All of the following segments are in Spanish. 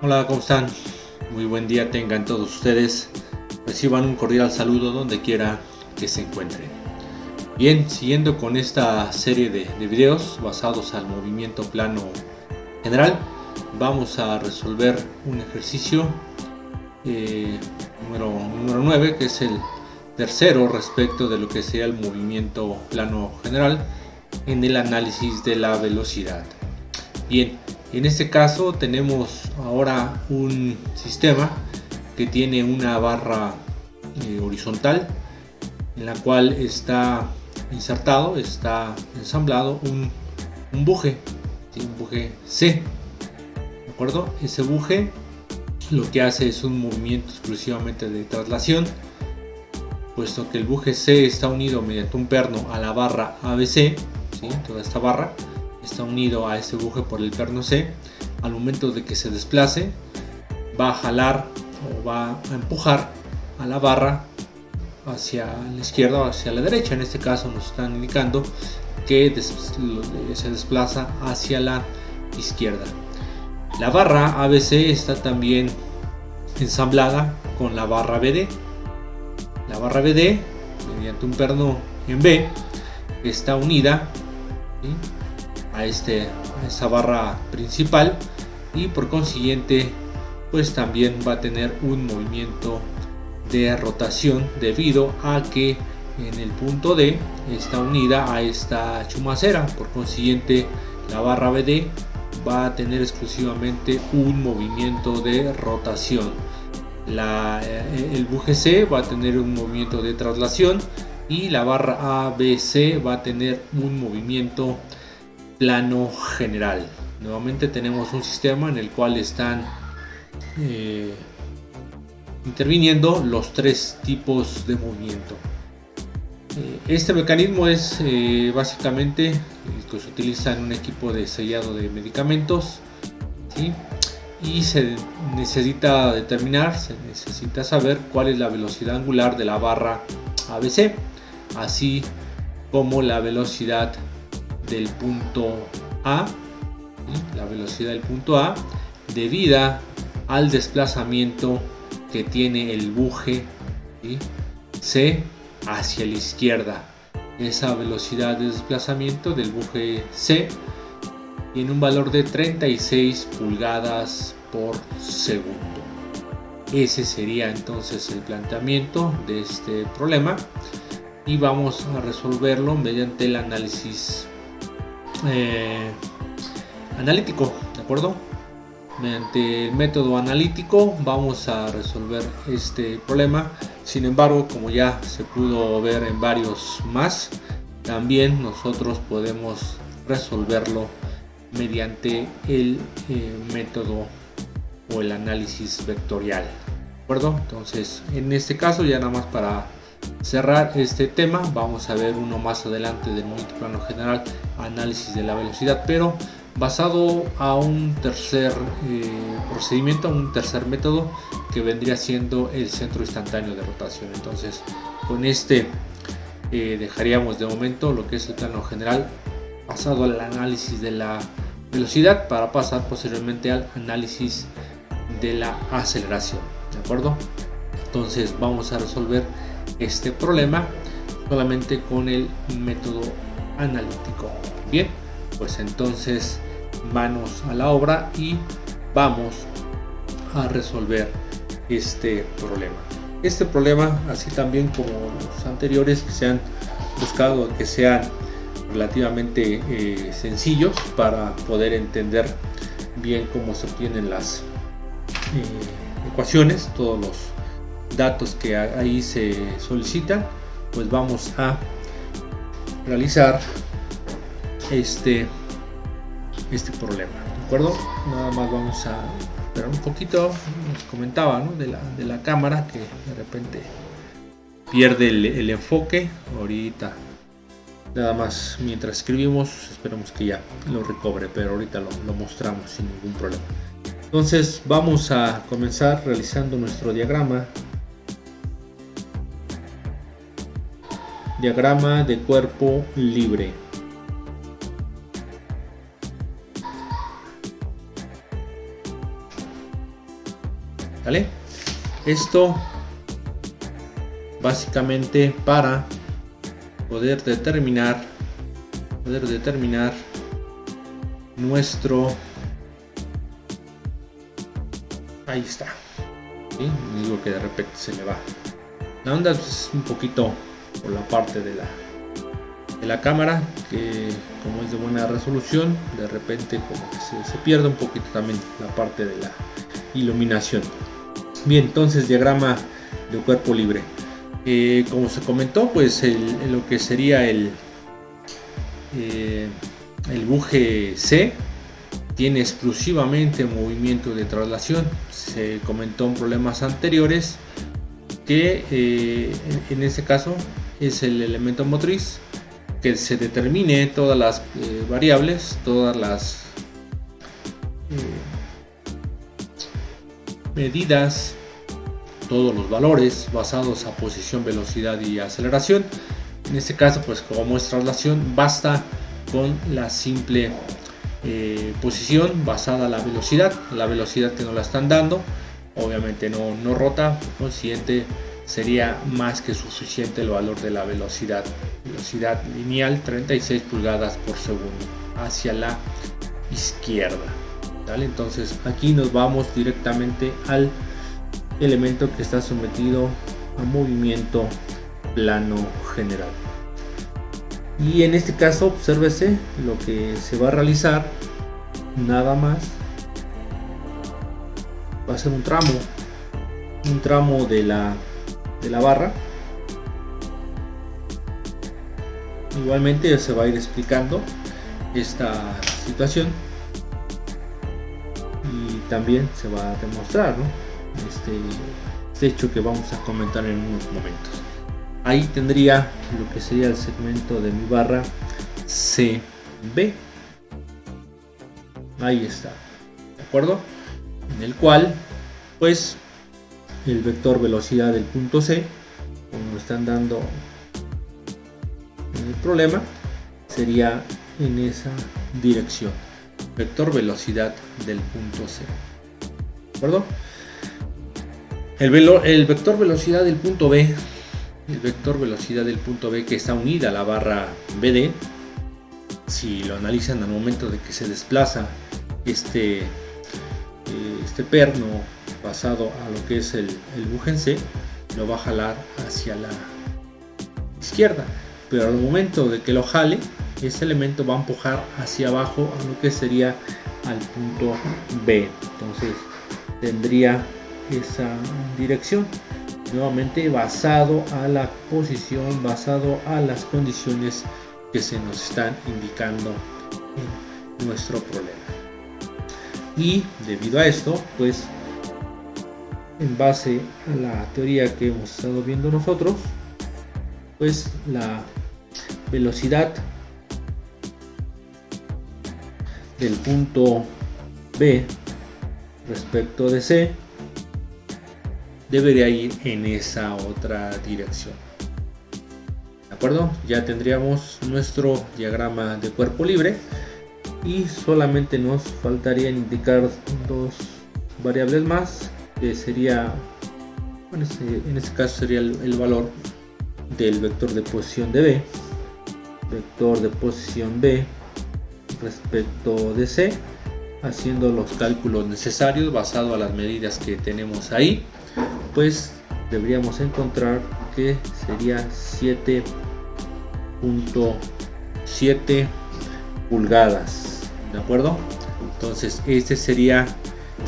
Hola, ¿cómo están? Muy buen día tengan todos ustedes. Reciban un cordial saludo donde quiera que se encuentren. Bien, siguiendo con esta serie de videos basados al movimiento plano general, vamos a resolver un ejercicio número 9, que es el tercero respecto de lo que sería el movimiento plano general en el análisis de la velocidad. Bien, en este caso tenemos ahora un sistema que tiene una barra horizontal en la cual está insertado, está ensamblado un buje, ¿sí? Un buje C, ¿de acuerdo? Ese buje lo que hace es un movimiento exclusivamente de traslación, puesto que el buje C está unido mediante un perno a la barra ABC, ¿sí? Toda esta barra está unido a este buje por el perno C. Al momento de que se desplace, va a jalar o va a empujar a la barra hacia la izquierda o hacia la derecha. En este caso nos están indicando que se desplaza hacia la izquierda. La barra ABC está también ensamblada con la barra BD. La barra BD, mediante un perno en B, está unida, ¿sí?, a esa barra principal, y por consiguiente pues también va a tener un movimiento de rotación debido a que en el punto D está unida a esta chumacera. Por consiguiente, la barra BD va a tener exclusivamente un movimiento de rotación. El buje C va a tener un movimiento de traslación y la barra ABC va a tener un movimiento plano general. Nuevamente tenemos un sistema en el cual están interviniendo los tres tipos de movimiento. Este mecanismo es básicamente el que se utiliza en un equipo de sellado de medicamentos, ¿sí? Y se necesita saber cuál es la velocidad angular de la barra ABC, así como la velocidad del punto A, ¿sí?, la velocidad del punto A debida al desplazamiento que tiene el buje, ¿sí?, C hacia la izquierda. Esa velocidad de desplazamiento del buje C tiene un valor de 36 pulgadas por segundo. Ese sería entonces el planteamiento de este problema y vamos a resolverlo mediante el análisis analítico, ¿de acuerdo? Mediante el método analítico vamos a resolver este problema. Sin embargo, como ya se pudo ver en varios más, también nosotros podemos resolverlo mediante el método o el análisis vectorial, ¿de acuerdo? Entonces, en este caso, ya nada más para cerrar este tema, vamos a ver uno más adelante del movimiento plano general, análisis de la velocidad, pero basado a un tercer procedimiento, a un tercer método que vendría siendo el centro instantáneo de rotación. Entonces, con este dejaríamos de momento lo que es el plano general basado al análisis de la velocidad para pasar posteriormente al análisis de la aceleración, ¿de acuerdo? Entonces vamos a resolver este problema solamente con el método analítico. Bien, pues entonces manos a la obra y vamos a resolver este problema. Este problema, así también como los anteriores que se han buscado que sean relativamente sencillos para poder entender bien cómo se obtienen las ecuaciones, todos los datos que ahí se solicitan, pues vamos a realizar este problema, ¿de acuerdo? Nada más vamos a esperar un poquito. Nos comentaba, ¿no?, de la cámara que de repente pierde el enfoque. Ahorita nada más mientras escribimos esperamos que ya lo recobre, pero ahorita lo mostramos sin ningún problema. Entonces vamos a comenzar realizando nuestro diagrama de cuerpo libre. ¿vale? Esto básicamente para poder determinar nuestro, ahí está, ¿sí? Digo que de repente se me va la onda, pues, un poquito por la parte de la cámara, que como es de buena resolución, de repente como que se pierde un poquito también la parte de la iluminación. Bien, entonces diagrama de cuerpo libre. Como se comentó, pues lo que sería el buje C tiene exclusivamente movimiento de traslación. Se comentó en problemas anteriores que en este caso es el elemento motriz, que se determine todas las variables, todas las medidas, todos los valores basados a posición, velocidad y aceleración. En este caso, pues como es traslación, basta con la simple posición basada a la velocidad que nos la están dando. Obviamente no rota, por consiguiente sería más que suficiente el valor de la velocidad lineal, 36 pulgadas por segundo hacia la izquierda, ¿vale? Entonces aquí nos vamos directamente al elemento que está sometido a movimiento plano general, y en este caso obsérvese lo que se va a realizar. Nada más va a ser un tramo de la barra. Igualmente se va a ir explicando esta situación y también se va a demostrar, ¿no? este hecho que vamos a comentar en unos momentos. Ahí tendría lo que sería el segmento de mi barra CB. Ahí está, ¿de acuerdo? En el cual, pues, el vector velocidad del punto C, como lo están dando en el problema, sería en esa dirección. Vector velocidad del punto C, ¿de acuerdo? El vector velocidad del punto B, que está unida a la barra BD, si lo analizan al momento de que se desplaza este perno pasado a lo que es el buje en C, lo va a jalar hacia la izquierda, pero al momento de que lo jale, ese elemento va a empujar hacia abajo a lo que sería al punto B. Entonces tendría esa dirección, nuevamente basado a la posición, basado a las condiciones que se nos están indicando en nuestro problema. Y debido a esto, pues en base a la teoría que hemos estado viendo nosotros, pues la velocidad del punto B respecto de C debería ir en esa otra dirección, ¿de acuerdo? Ya tendríamos nuestro diagrama de cuerpo libre y solamente nos faltaría indicar dos variables más, que sería, bueno, en este caso sería el valor del vector de posición de B, vector de posición B respecto de C, haciendo los cálculos necesarios basado a las medidas que tenemos ahí, pues deberíamos encontrar que sería 7.7 pulgadas, ¿de acuerdo? Entonces este sería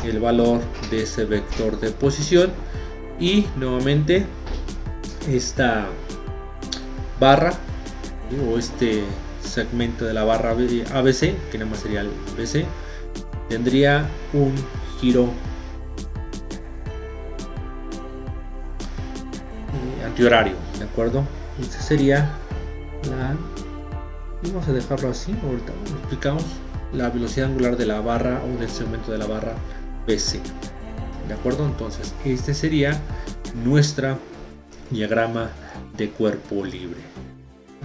el valor de ese vector de posición, y nuevamente esta barra o este segmento de la barra ABC, que nada más sería el BC, tendría un giro antihorario, ¿de acuerdo? Este sería vamos a dejarlo así, ahorita explicamos la velocidad angular de la barra o del segmento de la barra BC, ¿de acuerdo? Entonces este sería nuestra diagrama de cuerpo libre.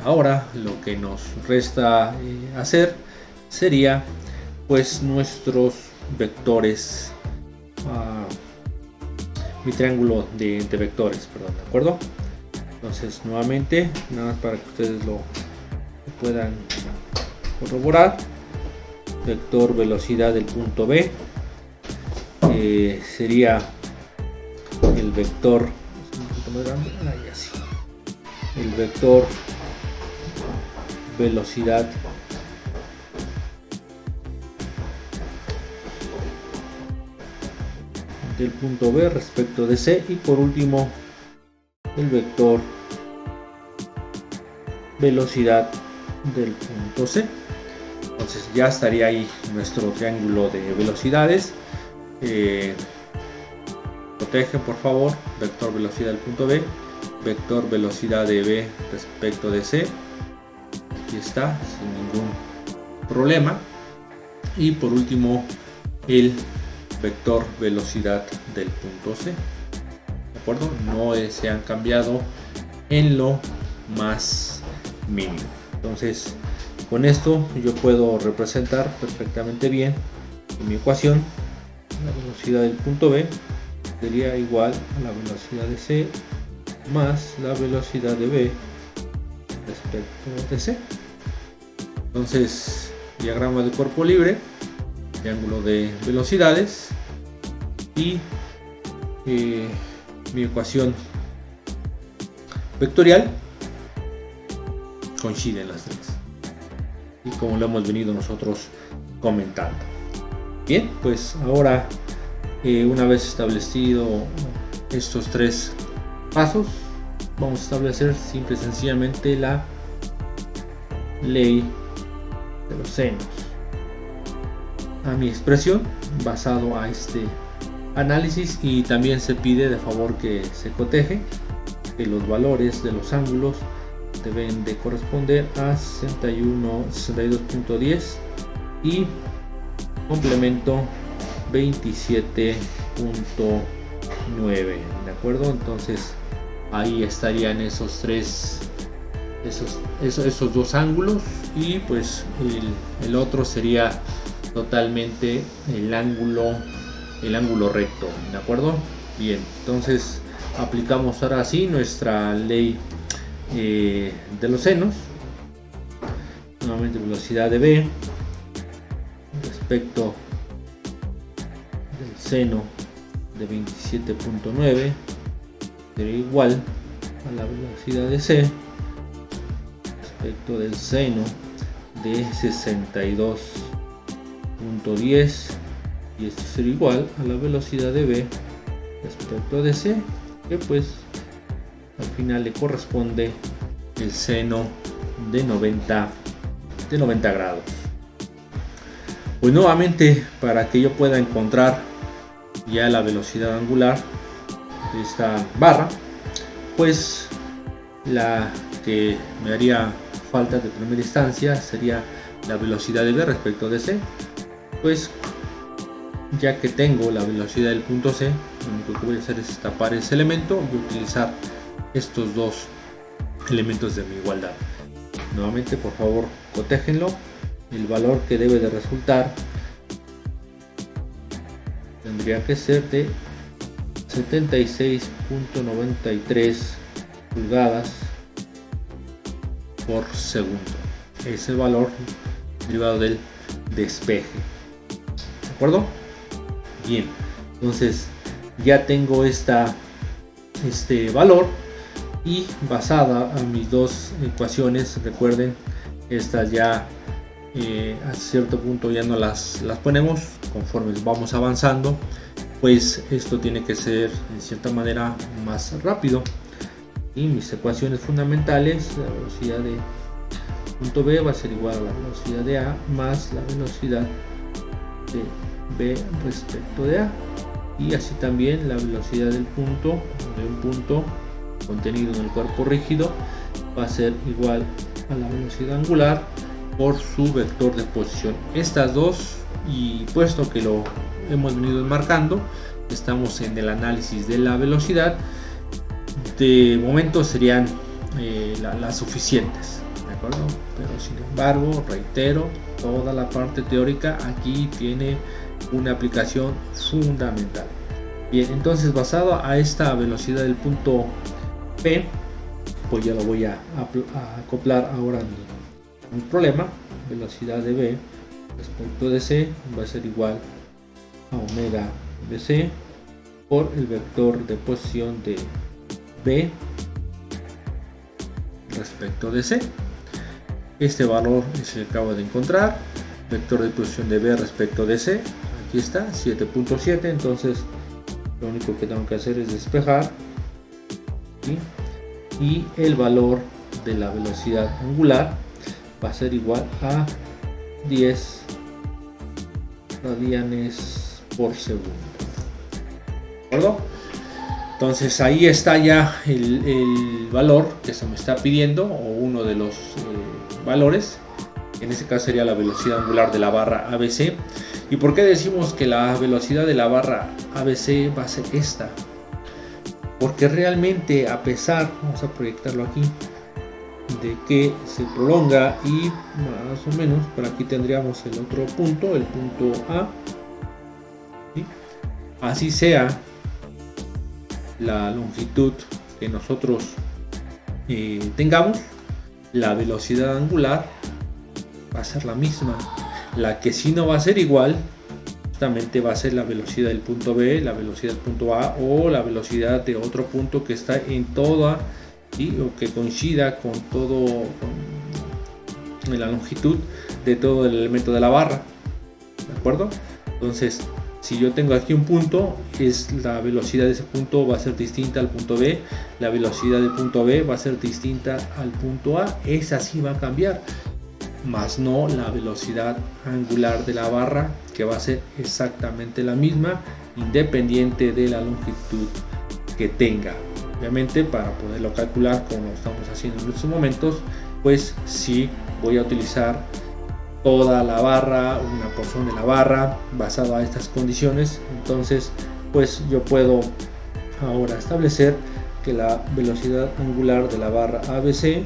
Ahora lo que nos resta hacer sería pues nuestros vectores mi triángulo de vectores, perdón, ¿de acuerdo? Entonces nuevamente, nada más para que ustedes lo puedan corroborar. Vector velocidad del punto B sería el vector, el vector velocidad del punto B respecto de C, y por último el vector velocidad del punto C. Entonces ya estaría ahí nuestro triángulo de velocidades. Protege por favor, vector velocidad del punto B, vector velocidad de B respecto de C. Aquí está, sin ningún problema. Y por último el vector velocidad del punto C. ¿De acuerdo? No se han cambiado en lo más mínimo. Entonces con esto yo puedo representar perfectamente bien en mi ecuación la velocidad del punto B sería igual a la velocidad de C más la velocidad de B respecto de C. Entonces, diagrama de cuerpo libre, triángulo de velocidades, y mi ecuación vectorial coinciden las tres, y como lo hemos venido nosotros comentando. Bien, pues ahora una vez establecido estos tres pasos, vamos a establecer simple y sencillamente la ley de los senos a mi expresión basado a este análisis, y también se pide de favor que se coteje que los valores de los ángulos deben de corresponder a 62.10 y complemento 27.9, ¿de acuerdo? Entonces ahí estarían esos dos ángulos, y pues el otro sería totalmente el ángulo recto, ¿de acuerdo? Bien, entonces aplicamos ahora sí nuestra ley de los senos. Nuevamente velocidad de B respecto del seno de 27.9 sería igual a la velocidad de C respecto del seno de 62.10, y esto sería igual a la velocidad de B respecto de C, que pues al final le corresponde el seno de 90 grados. Pues nuevamente, para que yo pueda encontrar ya la velocidad angular de esta barra, pues la que me haría falta de primera instancia sería la velocidad de B respecto de C. Pues ya que tengo la velocidad del punto C, lo único que voy a hacer es tapar ese elemento y utilizar estos dos elementos de mi igualdad. Nuevamente, por favor, cotéjenlo. El valor que debe de resultar tendría que ser de 76.93 pulgadas por segundo. Es el valor derivado del despeje, ¿de acuerdo? Bien, entonces ya tengo este valor, y basada a mis dos ecuaciones, recuerden, estas ya a cierto punto ya no las ponemos conforme vamos avanzando, pues esto tiene que ser en cierta manera más rápido, y mis ecuaciones fundamentales, la velocidad de punto B va a ser igual a la velocidad de A más la velocidad de B respecto de A, y así también la velocidad del punto, de un punto contenido en el cuerpo rígido, va a ser igual a la velocidad angular por su vector de posición. Estas dos, y puesto que lo hemos venido enmarcando, estamos en el análisis de la velocidad, de momento serían las suficientes, ¿de acuerdo? Pero sin embargo, reitero, toda la parte teórica aquí tiene una aplicación fundamental. Bien, entonces basado a esta velocidad del punto P, pues ya lo voy a acoplar ahora a mi problema. Velocidad de B respecto de C va a ser igual a omega de C por el vector de posición de B respecto de C. Este valor es el que acabo de encontrar. Vector de posición de B respecto de C, aquí está, 7.7. entonces lo único que tengo que hacer es despejar, ¿sí? Y el valor de la velocidad angular va a ser igual a 10 radianes por segundo. ¿De acuerdo? Entonces ahí está ya el valor que se me está pidiendo, o uno de los valores. En este caso sería la velocidad angular de la barra ABC. ¿Y por qué decimos que la velocidad de la barra ABC va a ser esta? Porque realmente, a pesar, vamos a proyectarlo aquí, de que se prolonga y más o menos por aquí tendríamos el otro punto, el punto A, ¿sí? Así sea la longitud que nosotros tengamos, la velocidad angular va a ser la misma. La que sí no va a ser igual justamente va a ser la velocidad del punto B, la velocidad del punto A, o la velocidad de otro punto que está en toda, ¿sí? O que coincida con todo, con la longitud de todo el elemento de la barra. ¿De acuerdo? Entonces, si yo tengo aquí un punto, es la velocidad de ese punto va a ser distinta al punto B, la velocidad del punto B va a ser distinta al punto A, esa sí va a cambiar, más no la velocidad angular de la barra, que va a ser exactamente la misma, independiente de la longitud que tenga. Obviamente, para poderlo calcular como lo estamos haciendo en estos momentos, pues sí voy a utilizar toda la barra, una porción de la barra basado a estas condiciones. Entonces pues yo puedo ahora establecer que la velocidad angular de la barra ABC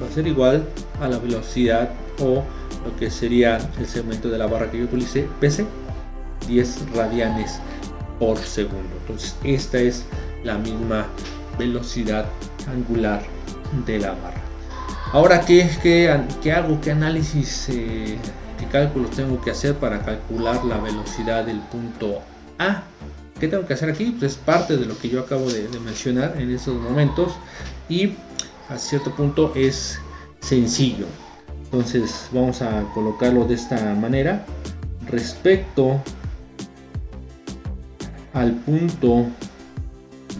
va a ser igual a la velocidad, o lo que sería el segmento de la barra que yo utilicé, PC, 10 radianes por segundo. Entonces esta es la misma velocidad angular de la barra. Ahora, ¿qué hago? ¿Qué análisis, qué cálculos tengo que hacer para calcular la velocidad del punto A? ¿Qué tengo que hacer aquí? Pues es parte de lo que yo acabo de mencionar en estos momentos, y a cierto punto es sencillo. Entonces vamos a colocarlo de esta manera. Respecto al punto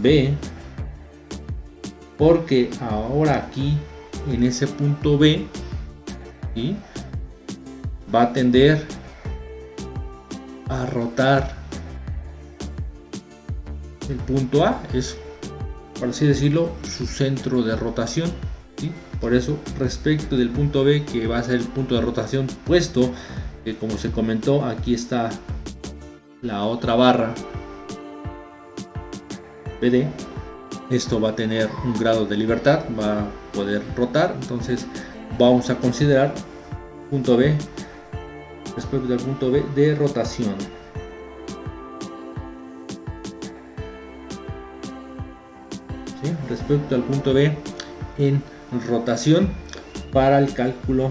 B, porque ahora aquí en ese punto B, ¿sí?, va a tender a rotar el punto A, es, por así decirlo, su centro de rotación, ¿sí? Por eso, respecto del punto B, que va a ser el punto de rotación, puesto que, como se comentó, aquí está la otra barra BD, esto va a tener un grado de libertad, va a poder rotar. Entonces vamos a considerar punto B respecto al punto B de rotación. ¿Sí? Respecto al punto B en rotación, para el cálculo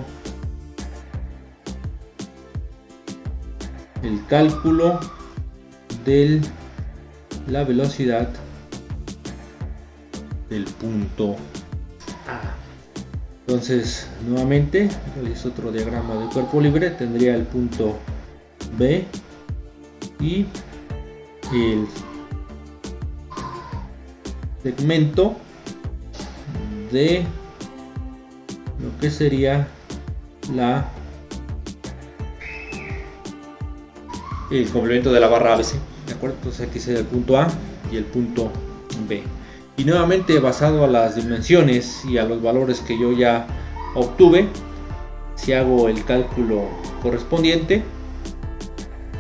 de la velocidad del punto A. Entonces nuevamente realizo otro diagrama de cuerpo libre. Tendría el punto B y el segmento de lo que sería el complemento de la barra ABC, ¿de acuerdo? Entonces aquí sería el punto A y el punto B. Y nuevamente, basado a las dimensiones y a los valores que yo ya obtuve, si hago el cálculo correspondiente,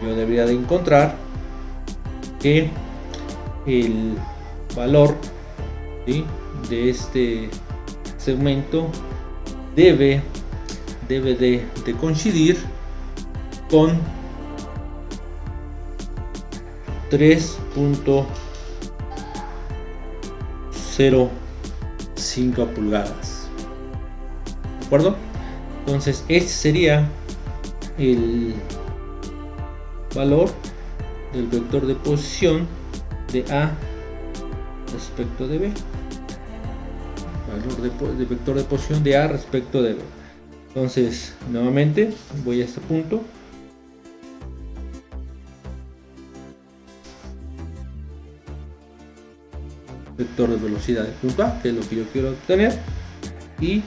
yo debería de encontrar que el valor, ¿sí?, de este segmento debe de coincidir con 3.05 pulgadas. ¿De acuerdo? Entonces este sería el valor del vector de posición de A respecto de B. Valor de vector de posición de A respecto de B. Entonces nuevamente voy a este punto. Vector de velocidad del punto A, que es lo que yo quiero obtener, y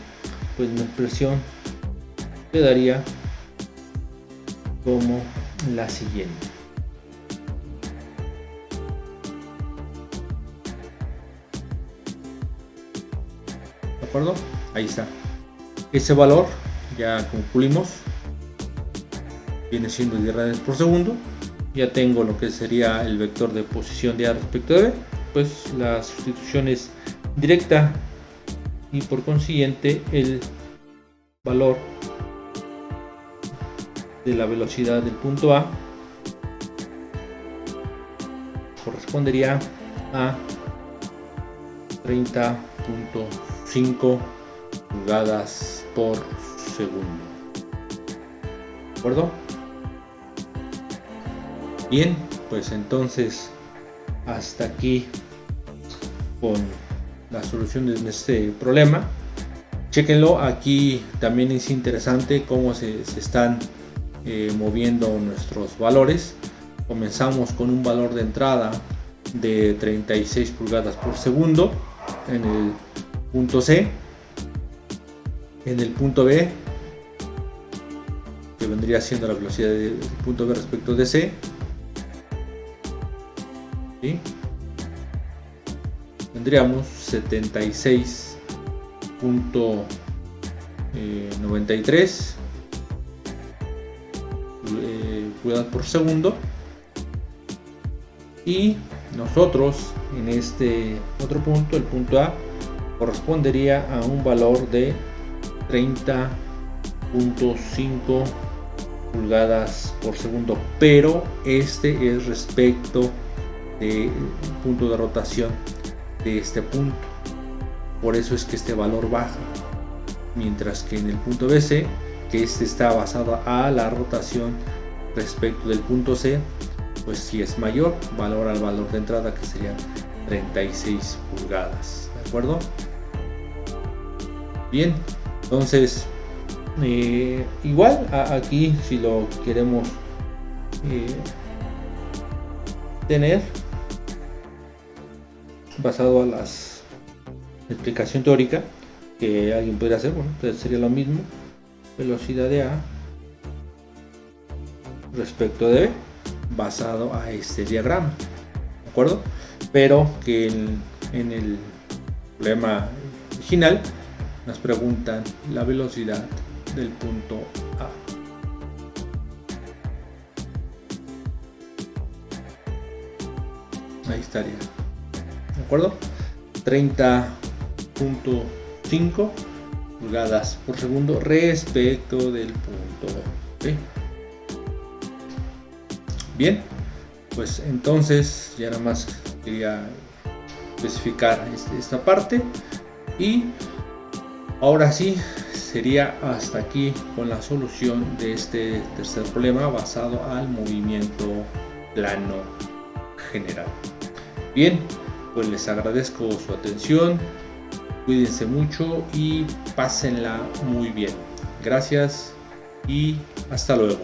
pues mi expresión quedaría como la siguiente. ¿De acuerdo? Ahí está. Ese valor ya concluimos, viene siendo 10 radianes por segundo. Ya tengo lo que sería el vector de posición de A respecto de B, pues la sustitución es directa y por consiguiente el valor de la velocidad del punto A correspondería a 30.5 pulgadas por segundo. ¿De acuerdo? Bien, pues entonces hasta aquí con la solución de este problema. Chequenlo, aquí también es interesante cómo se están moviendo nuestros valores. Comenzamos con un valor de entrada de 36 pulgadas por segundo en el punto C. En el punto B, que vendría siendo la velocidad del punto B respecto de C, ¿sí? Tendríamos 76.93 pulgadas por segundo, y nosotros en este otro punto, el punto A, correspondería a un valor de 30.5 pulgadas por segundo, pero este es respecto del punto de rotación de este punto. Por eso es que este valor baja, mientras que en el punto BC, que este está basado a la rotación respecto del punto C, pues si es mayor, valor al valor de entrada, que sería 36 pulgadas. ¿De acuerdo? Bien, entonces igual aquí, si lo queremos tener basado a la explicación teórica que alguien podría hacer, bueno, pues sería lo mismo, velocidad de A respecto de B, basado a este diagrama, ¿de acuerdo? Pero que en el problema original nos preguntan la velocidad del punto A. Ahí estaría, ¿de acuerdo? 30.5 pulgadas por segundo respecto del punto B. Bien, pues entonces ya nada más quería especificar esta parte, y ahora sí sería hasta aquí con la solución de este tercer problema basado al movimiento plano general. Bien, pues les agradezco su atención, cuídense mucho y pásenla muy bien. Gracias y hasta luego.